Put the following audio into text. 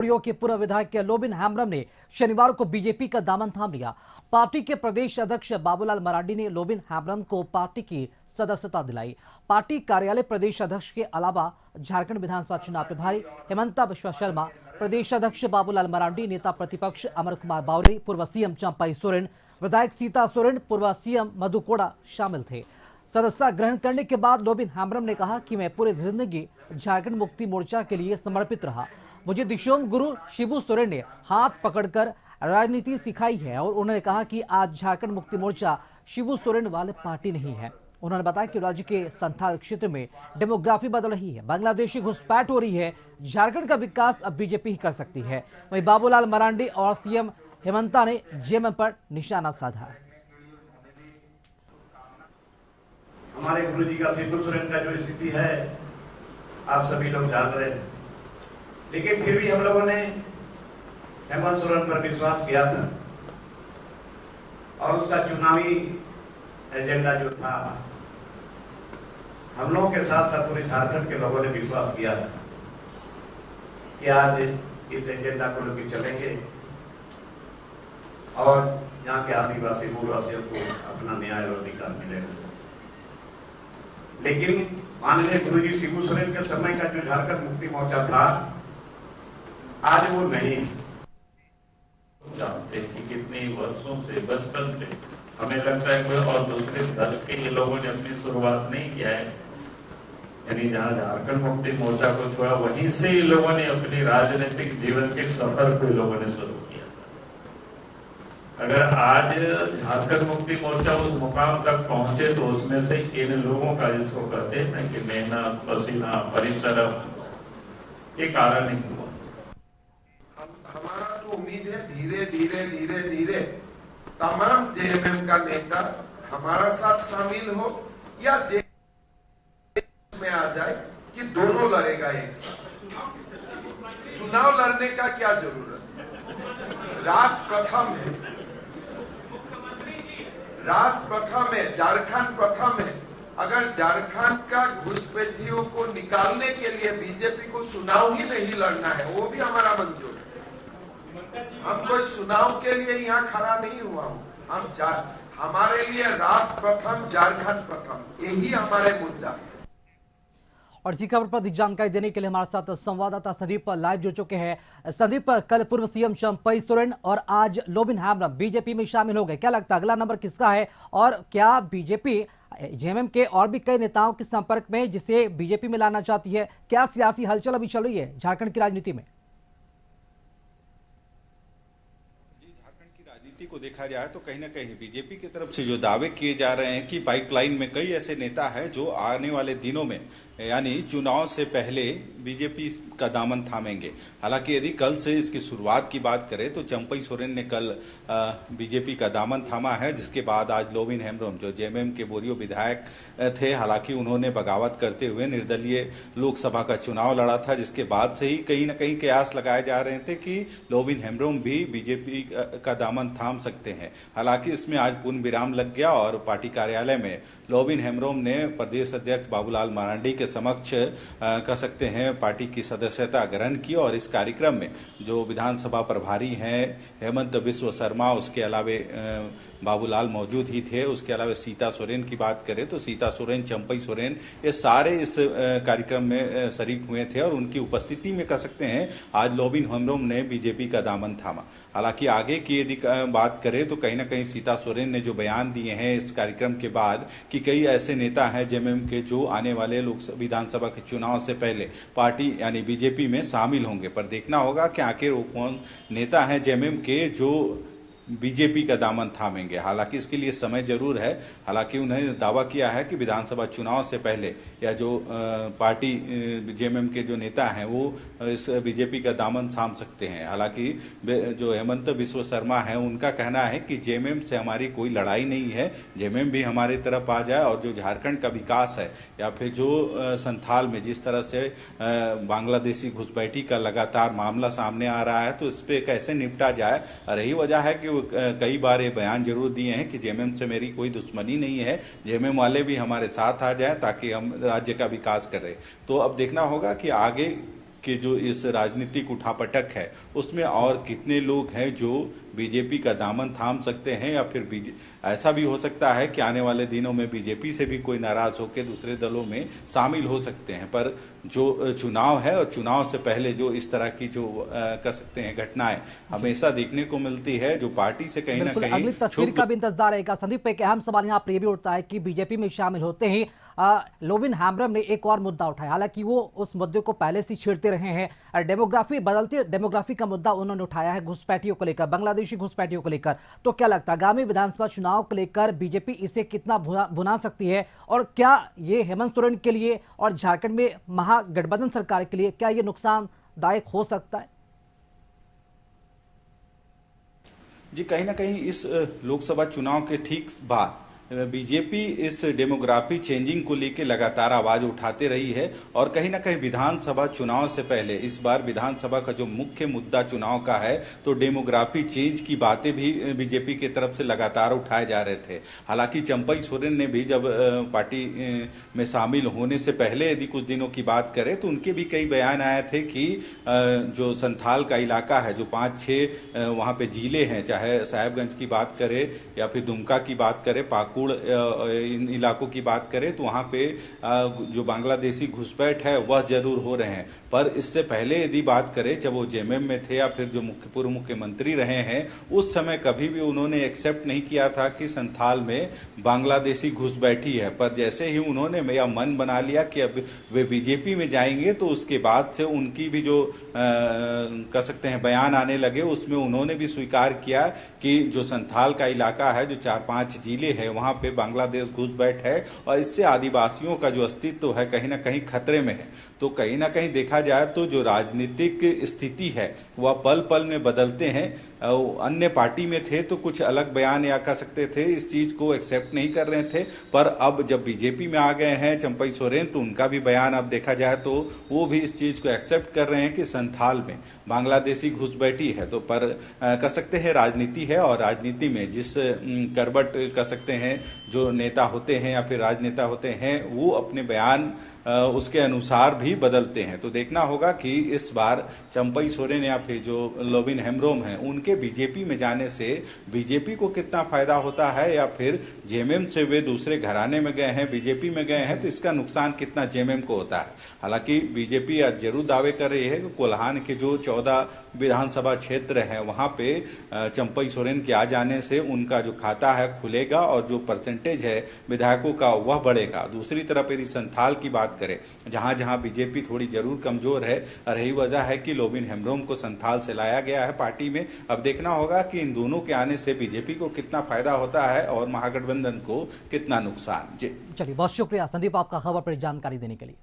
के पूर्व विधायक लोबिन हेम्ब्रम ने शनिवार को बीजेपी का दामन थाम लिया। पार्टी के प्रदेश अध्यक्ष बाबूलाल मरांडी ने लोबिन हेम्ब्रम को पार्टी की सदस्यता दिलाई। पार्टी कार्यालय प्रदेश अध्यक्ष के अलावा झारखंड विधानसभा चुनाव प्रभारी हेमंता बिश्वा शर्मा, प्रदेश अध्यक्ष बाबूलाल मरांडी, नेता प्रतिपक्ष अमर कुमार बावरी, पूर्व सीएम चंपई सोरेन, विधायक सीता सोरेन, पूर्व सीएम मधु कोड़ा शामिल थे। सदस्यता ग्रहण करने के बाद लोबिन हेम्ब्रम ने कहा कि मैं पूरी जिंदगी झारखंड मुक्ति मोर्चा के लिए समर्पित रहा। मुझे दिशोम गुरु शिबू सोरेन ने हाथ पकड़कर राजनीति सिखाई है और उन्होंने कहा कि आज झारखंड मुक्ति मोर्चा शिबू सोरेन वाले पार्टी नहीं है। उन्होंने बताया कि राज्य के संथाल क्षेत्र में डेमोग्राफी बदल रही है, बांग्लादेशी घुसपैठ हो रही है, झारखंड का विकास अब बीजेपी ही कर सकती है। वहीं बाबूलाल मरांडी और सीएम हेमंता ने जेएमएम पर निशाना साधा। हमारे गुरुजी का शिबू सोरेन का जो स्थिति है आप सभी लोग जान रहे हैं, लेकिन फिर भी हम लोगों ने हेमंत सोरेन पर विश्वास किया था और उसका चुनावी एजेंडा जो था, हम लोगों के साथ साथ पूरे झारखंड के लोगों ने विश्वास किया था कि आज इस एजेंडा को लेकर चलेंगे और यहाँ के आदिवासी मूलवासियों को अपना न्याय और अधिकार मिलेगा। लेकिन माननीय गुरुजी शिबू सोरेन के समय का जो झारखंड मुक्ति मोर्चा था, आज वो नहीं। जानते कि कितने वर्षों से, बचपन से हमें लगता है कोई और दूसरे दल के ये लोगों ने अपनी शुरुआत नहीं किया है। यानी जहां झारखंड मुक्ति मोर्चा को छोड़ा वहीं से ये लोगों ने अपनी राजनीतिक जीवन के सफर को लोगों ने शुरू किया। अगर आज झारखंड मुक्ति मोर्चा उस मुकाम तक पहुंचे तो उसमें से इन लोगों का, जिसको कहते हैं ना कि मेहनत, पसीना, परिश्रम, ये कारण नहीं हुआ। हमारा तो उम्मीद है धीरे धीरे धीरे धीरे तमाम जेएमएम का नेता हमारा साथ शामिल हो या जेएमएम में आ जाए कि दोनों लड़ेगा एक साथ। चुनाव लड़ने का क्या जरूरत है? राष्ट्र प्रथम है, राष्ट्र प्रथम है, झारखंड प्रथम है। अगर झारखंड का घुसपैठियों को निकालने के लिए बीजेपी को चुनाव ही नहीं लड़ना है, वो भी हमारा मंजूर है। हम कोई चुनाव के लिए यहाँ खड़ा नहीं हुआ हूँ, हमारे लिए राष्ट्र प्रथम, झारखंड प्रथम, यही हमारे मुद्दा है। और इसी खबर पर अधिक जानकारी देने के लिए हमारे साथ संवाददाता संदीप लाइव जुड़ चुके हैं। संदीप, कल पूर्व सीएम चंपई सोरेन और आज लोबिन हेम्ब्रम बीजेपी में शामिल हो गए, क्या लगता है अगला नंबर किसका है? और क्या बीजेपी जेएमएम के और भी कई नेताओं के संपर्क में जिसे बीजेपी में लाना चाहती है? क्या सियासी हलचल अभी चल रही है झारखंड की राजनीति में? राजनीति को देखा जाए तो कहीं ना कहीं बीजेपी की तरफ से जो दावे किए जा रहे हैं कि पाइपलाइन में कई ऐसे नेता हैं जो आने वाले दिनों में यानी चुनाव से पहले बीजेपी का दामन थामेंगे। हालांकि यदि कल से इसकी शुरुआत की बात करें तो चंपई सोरेन ने कल बीजेपी का दामन थामा है, जिसके बाद आज लोबिन हेम्ब्रम जो जेएमएम के बोरियो विधायक थे, हालांकि उन्होंने बगावत करते हुए निर्दलीय लोकसभा का चुनाव लड़ा था, जिसके बाद से ही कहीं न कहीं कयास लगाए जा रहे थे कि लोबिन हेम्ब्रम भी बीजेपी का दामन थाम सकते हैं। हालांकि इसमें आज पूर्ण विराम लग गया और पार्टी कार्यालय में लोबिन हेम्ब्रम ने प्रदेश अध्यक्ष बाबूलाल मरांडी के समक्ष कह सकते हैं पार्टी की सदस्यता ग्रहण की। और इस कार्यक्रम में जो विधानसभा प्रभारी हैं हेमंत बिश्वा शर्मा, उसके अलावे बाबूलाल मौजूद ही थे, उसके अलावा सीता सोरेन की बात करें तो सीता सोरेन, चंपई सोरेन, ये सारे इस कार्यक्रम में शरीक हुए थे और उनकी उपस्थिति में कह सकते हैं आज लोबिन हेम्ब्रम ने बीजेपी का दामन थामा। हालांकि आगे की यदि बात करें तो कहीं ना कहीं सीता सोरेन ने जो बयान दिए हैं इस कार्यक्रम के बाद कि कई ऐसे नेता हैं जेएमएम के जो आने वाले विधानसभा के चुनाव से पहले पार्टी यानी बीजेपी में शामिल होंगे, पर देखना होगा कि आखिर वो कौन नेता हैं जेएमएम के जो बीजेपी का दामन थामेंगे। हालांकि इसके लिए समय जरूर है। हालांकि उन्होंने दावा किया है कि विधानसभा चुनाव से पहले या जो पार्टी जेएमएम के जो नेता हैं वो इस बीजेपी का दामन थाम सकते हैं। हालांकि जो हेमंत बिश्वा शर्मा है उनका कहना है कि जेएमएम से हमारी कोई लड़ाई नहीं है, जेएमएम भी हमारे तरफ आ जाए और जो झारखंड का विकास है या फिर जो संथाल में जिस तरह से बांग्लादेशी घुसपैठी का लगातार मामला सामने आ रहा है तो इस पर कैसे निपटा जाए। रही वजह है कि कई बार ये बयान जरूर दिए हैं कि जेएमएम से मेरी कोई दुश्मनी नहीं है, जेएमएम वाले भी हमारे साथ आ जाएं ताकि हम राज्य का विकास करें। तो अब देखना होगा कि आगे के जो इस राजनीतिक उठापटक है उसमें और कितने लोग हैं जो बीजेपी का दामन थाम सकते हैं, या फिर ऐसा भी हो सकता है कि आने वाले दिनों में बीजेपी से भी कोई नाराज होकर दूसरे दलों में शामिल हो सकते हैं। पर जो चुनाव है और चुनाव से पहले जो इस तरह की जो कह सकते हैं घटनाएं हमेशा देखने को मिलती है, जो पार्टी से कहीं ना कहीं अगली तस्वीर का भी इंतजार रहेगा। संदीप, एक अहम सवाल यहाँ पर यह भी उठता है कि बीजेपी में शामिल होते ही लोबिन हैम्ब्रम ने एक और मुद्दा उठाया। हालांकि वो उस मुद्दे को पहले से छेड़ते रहे हैं। डेमोग्राफी, बदलते डेमोग्राफी का मुद्दा उन्होंने उठाया है, घुसपैठियों को लेकर, बांग्लादेशी घुसपैठियों को लेकर। तो क्या लगता है आगामी विधानसभा चुनाव को लेकर बीजेपी इसे कितना भुना सकती है, और क्या ये हेमंत सोरेन के लिए और झारखंड में महागठबंधन सरकार के लिए क्या ये नुकसानदायक हो सकता है? जी, कहीं ना कहीं इस लोकसभा चुनाव के ठीक बाद बीजेपी इस डेमोग्राफी चेंजिंग को लेकर लगातार आवाज उठाते रही है, और कहीं ना कहीं विधानसभा चुनाव से पहले इस बार विधानसभा का जो मुख्य मुद्दा चुनाव का है तो डेमोग्राफी चेंज की बातें भी बीजेपी की तरफ से लगातार उठाए जा रहे थे। हालांकि चंपई सोरेन ने भी जब पार्टी में शामिल होने से पहले यदि कुछ दिनों की बात करें तो उनके भी कई बयान आए थे कि जो संथाल का इलाका है, जो 5-6 वहां पे जिले हैं, चाहे साहेबगंज की बात करें या फिर दुमका की बात करें, इन इलाकों की बात करें, तो वहां पे जो बांग्लादेशी घुसपैठ है वह जरूर हो रहे हैं। पर इससे पहले यदि बात करें, जब वो जेएमएम में थे या फिर जो पूर्व मुख्यमंत्री रहे हैं, उस समय कभी भी उन्होंने एक्सेप्ट नहीं किया था कि संथाल में बांग्लादेशी घुसपैठी है। पर जैसे ही उन्होंने यह मन बना लिया कि अब वे बीजेपी में जाएंगे तो उसके बाद से उनकी भी जो कह सकते हैं बयान आने लगे, उसमें उन्होंने भी स्वीकार किया कि जो संथाल का इलाका है, जो 4-5 जिले हैं, वहां पे बांग्लादेश घुसपैठ है और इससे आदिवासियों का जो अस्तित्व है कहीं ना कहीं खतरे में है। तो कहीं ना कहीं देखा जाए तो जो राजनीतिक स्थिति है वह पल पल में बदलते हैं। अन्य पार्टी में थे तो कुछ अलग बयान या कह सकते थे, इस चीज को एक्सेप्ट नहीं कर रहे थे, पर अब जब बीजेपी में आ गए हैं चंपई सोरेन तो उनका भी बयान अब देखा जाए तो वो भी इस चीज को एक्सेप्ट कर रहे हैं कि संथाल में बांग्लादेशी घुसपैठी है। तो पर कह सकते हैं राजनीति है, और राजनीति में जिस करबट कह सकते हैं जो नेता होते हैं या फिर राजनेता होते हैं, वो अपने बयान उसके अनुसार भी बदलते हैं। तो देखना होगा कि इस बार चंपई सोरेन या फिर जो लोबिन हेम्ब्रम हैं उनके बीजेपी में जाने से बीजेपी को कितना फायदा होता है, या फिर जेएमएम से वे दूसरे घराने में गए हैं, बीजेपी में गए हैं, तो इसका नुकसान कितना जेएमएम को होता है। हालांकि बीजेपी आज जरूर दावे कर रही है कि कोल्हान के जो 14 विधानसभा क्षेत्र है वहां पे चंपई सोरेन के आ जाने से उनका जो खाता है खुलेगा और जो परसेंटेज है विधायकों का वह बढ़ेगा। दूसरी तरफ यदि संथाल की बात करें, जहां जहां बीजेपी थोड़ी जरूर कमजोर है, रही वजह है कि लोबिन हेम्ब्रम को संथाल से लाया गया है पार्टी में। अब देखना होगा कि इन दोनों के आने से बीजेपी को कितना फायदा होता है और महागठबंधन को कितना नुकसान। जी चलिए, बहुत शुक्रिया संदीप आपका खबर पर जानकारी देने के लिए।